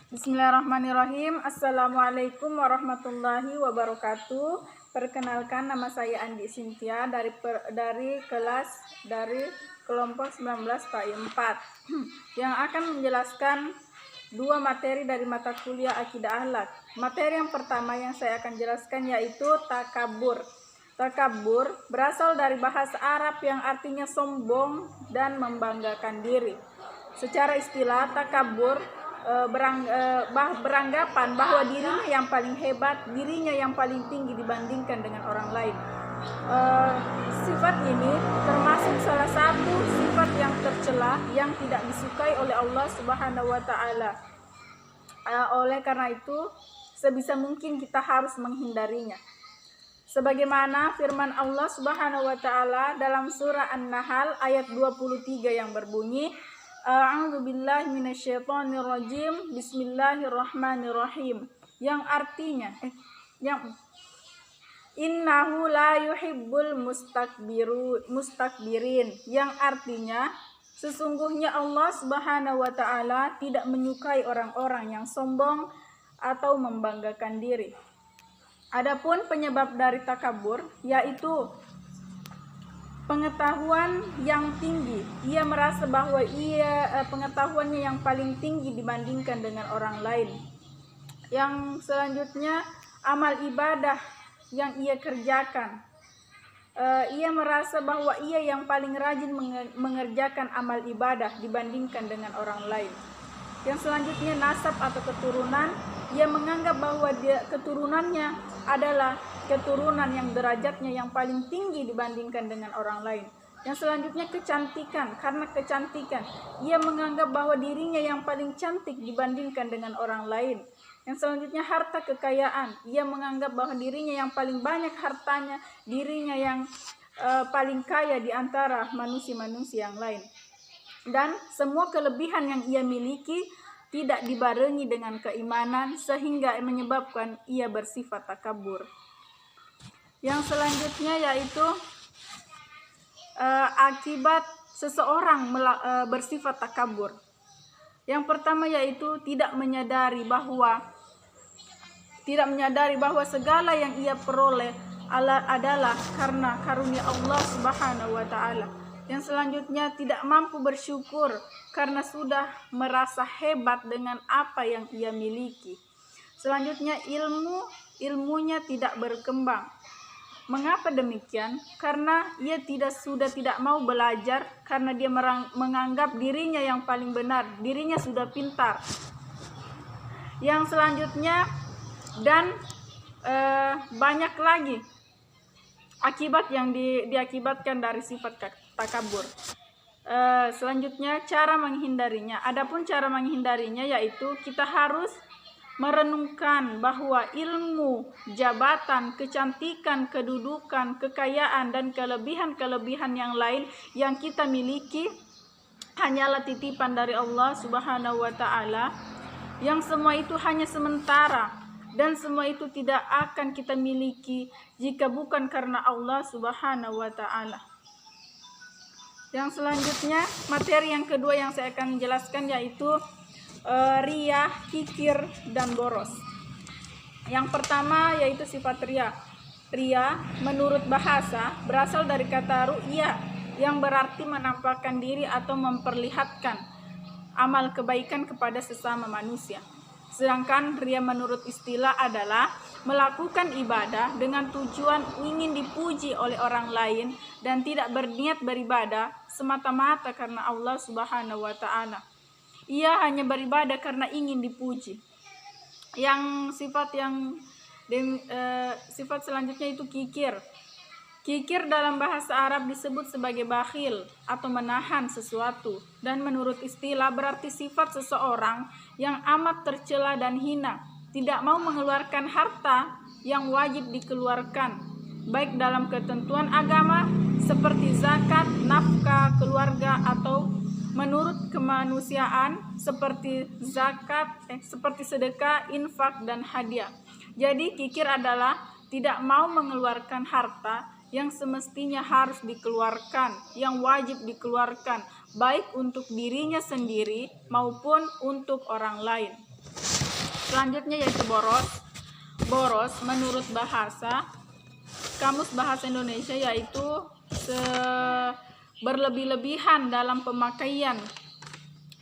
Bismillahirrahmanirrahim. Assalamualaikum warahmatullahi wabarakatuh. Perkenalkan, nama saya Andi Sintia dari kelompok 19 PAI 4 yang akan menjelaskan dua materi dari mata kuliah Akidah Akhlak. Materi yang pertama yang saya akan jelaskan yaitu takabur. Takabur berasal dari bahasa Arab yang artinya sombong dan membanggakan diri. Secara istilah, takabur beranggapan bahwa dirinya yang paling hebat, dirinya yang paling tinggi dibandingkan dengan orang lain. Sifat ini termasuk salah satu sifat yang tercela yang tidak disukai oleh Allah Subhanahu wa Ta'ala. Oleh karena itu, sebisa mungkin kita harus menghindarinya. Sebagaimana firman Allah Subhanahu wa Ta'ala dalam surah An-Nahl ayat 23 yang berbunyi, A'udzubillahi minasyaitonirrajim, Bismillahirrahmanirrahim, yang artinya innahu la yuhibbul mustakbirin, yang artinya sesungguhnya Allah Subhanahu wa Ta'ala tidak menyukai orang-orang yang sombong atau membanggakan diri. Adapun penyebab dari takabur yaitu pengetahuan yang tinggi. Ia merasa bahwa pengetahuannya yang paling tinggi dibandingkan dengan orang lain. Yang selanjutnya, amal ibadah yang ia kerjakan. Ia merasa bahwa ia yang paling rajin mengerjakan amal ibadah dibandingkan dengan orang lain. Yang selanjutnya, nasab atau keturunan. Ia menganggap bahwa keturunannya adalah keturunan yang derajatnya yang paling tinggi dibandingkan dengan orang lain. Yang selanjutnya, kecantikan. Karena kecantikan, ia menganggap bahwa dirinya yang paling cantik dibandingkan dengan orang lain. Yang selanjutnya, harta kekayaan. Ia menganggap bahwa dirinya yang paling banyak hartanya, dirinya yang paling kaya di antara manusia-manusia yang lain. Dan semua kelebihan yang ia miliki tidak dibarengi dengan keimanan sehingga menyebabkan ia bersifat takabur. Yang selanjutnya yaitu akibat seseorang bersifat takabur. Yang pertama yaitu tidak menyadari bahwa segala yang ia peroleh adalah karena karunia Allah Subhanahu wa Ta'ala. Yang selanjutnya, tidak mampu bersyukur karena sudah merasa hebat dengan apa yang ia miliki. Selanjutnya, ilmunya tidak berkembang. Mengapa demikian? Karena ia sudah tidak mau belajar karena dia menganggap dirinya yang paling benar, dirinya sudah pintar. Yang selanjutnya, dan banyak lagi akibat yang diakibatkan dari sifat takabur. Selanjutnya, cara menghindarinya. Adapun cara menghindarinya yaitu kita harus merenungkan bahwa ilmu, jabatan, kecantikan, kedudukan, kekayaan, dan kelebihan-kelebihan yang lain yang kita miliki hanyalah titipan dari Allah Subhanahu wa Ta'ala, yang semua itu hanya sementara dan semua itu tidak akan kita miliki jika bukan karena Allah Subhanahu wa Ta'ala. Yang selanjutnya, materi yang kedua yang saya akan jelaskan yaitu riya, kikir, dan boros. Yang pertama yaitu sifat riya. Riya menurut bahasa berasal dari kata ru'ya yang berarti menampakkan diri atau memperlihatkan amal kebaikan kepada sesama manusia. Sedangkan riya menurut istilah adalah melakukan ibadah dengan tujuan ingin dipuji oleh orang lain dan tidak berniat beribadah semata-mata karena Allah Subhanahu wa Ta'ala. Ia hanya beribadah karena ingin dipuji. Yang sifat selanjutnya itu kikir. Kikir dalam bahasa Arab disebut sebagai bakhil atau menahan sesuatu, dan menurut istilah berarti sifat seseorang yang amat tercela dan hina, tidak mau mengeluarkan harta yang wajib dikeluarkan, baik dalam ketentuan agama seperti zakat, nafkah keluarga, atau menurut kemanusiaan seperti seperti sedekah, infak, dan hadiah. Jadi kikir adalah tidak mau mengeluarkan harta yang semestinya harus dikeluarkan, yang wajib dikeluarkan, baik untuk dirinya sendiri maupun untuk orang lain. Selanjutnya yaitu boros. Boros menurut Kamus Bahasa Indonesia yaitu berlebih-lebihan dalam pemakaian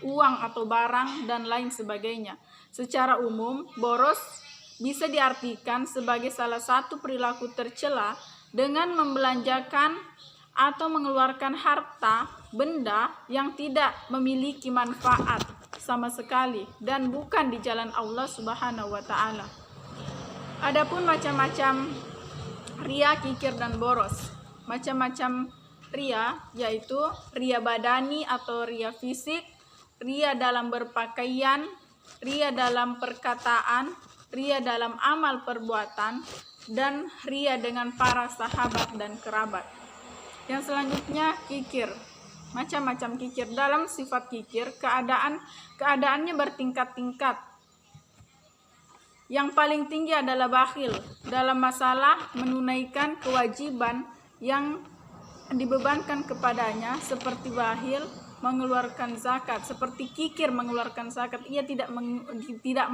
uang atau barang dan lain sebagainya. Secara umum, boros bisa diartikan sebagai salah satu perilaku tercela dengan membelanjakan atau mengeluarkan harta benda yang tidak memiliki manfaat sama sekali dan bukan di jalan Allah Subhanahu wa taala. Adapun macam-macam ria, kikir, dan boros. Macam-macam ria yaitu ria badani atau ria fisik, ria dalam berpakaian, ria dalam perkataan, ria dalam amal perbuatan, dan ria dengan para sahabat dan kerabat. Yang selanjutnya kikir. Macam-macam kikir. Dalam sifat kikir, keadaannya bertingkat-tingkat. Yang paling tinggi adalah bakhil dalam masalah menunaikan kewajiban yang dibebankan kepadanya, seperti bakhil mengeluarkan zakat, seperti kikir mengeluarkan zakat. Ia tidak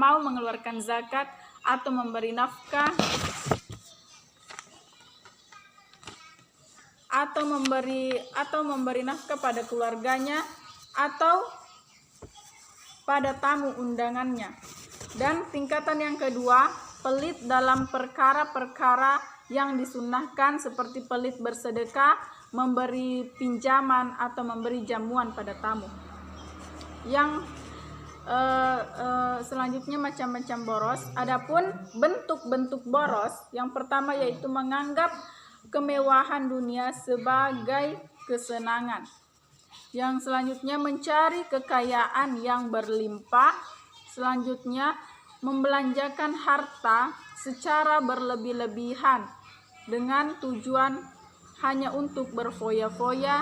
mau mengeluarkan zakat atau memberi nafkah atau memberi nafkah pada keluarganya atau pada tamu undangannya. Dan tingkatan yang kedua, pelit dalam perkara-perkara yang disunnahkan, seperti pelit bersedekah, memberi pinjaman atau memberi jamuan pada tamu. Yang selanjutnya macam-macam boros. Adapun bentuk-bentuk boros, yang pertama yaitu menganggap kemewahan dunia sebagai kesenangan. Yang selanjutnya mencari kekayaan yang berlimpah. Selanjutnya membelanjakan harta secara berlebih-lebihan dengan tujuan hanya untuk berfoya-foya.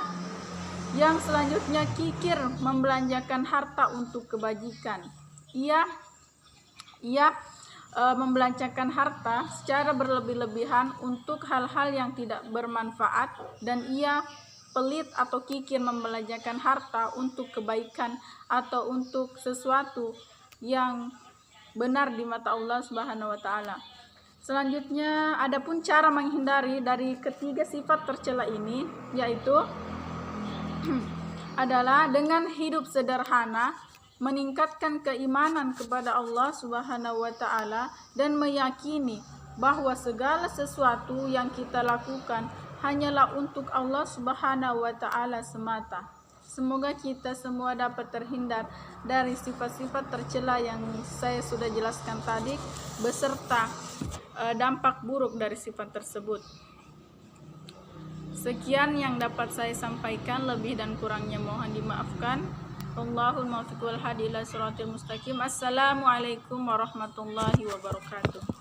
Yang selanjutnya kikir membelanjakan harta untuk kebajikan. Ia membelanjakan harta secara berlebih-lebihan untuk hal-hal yang tidak bermanfaat, dan ia pelit atau kikir membelanjakan harta untuk kebaikan atau untuk sesuatu yang benar di mata Allah Subhanahu wa taala. Selanjutnya, adapun cara menghindari dari ketiga sifat tercela ini yaitu adalah dengan hidup sederhana, meningkatkan keimanan kepada Allah Subhanahu wa taala, dan meyakini bahwa segala sesuatu yang kita lakukan hanyalah untuk Allah Subhanahu wa taala semata. Semoga kita semua dapat terhindar dari sifat-sifat tercela yang saya sudah jelaskan tadi, beserta dampak buruk dari sifat tersebut. Sekian yang dapat saya sampaikan, lebih dan kurangnya mohon dimaafkan. Allahul muwaffiq wal hadi ila siratal mustaqim. Assalamualaikum warahmatullahi wabarakatuh.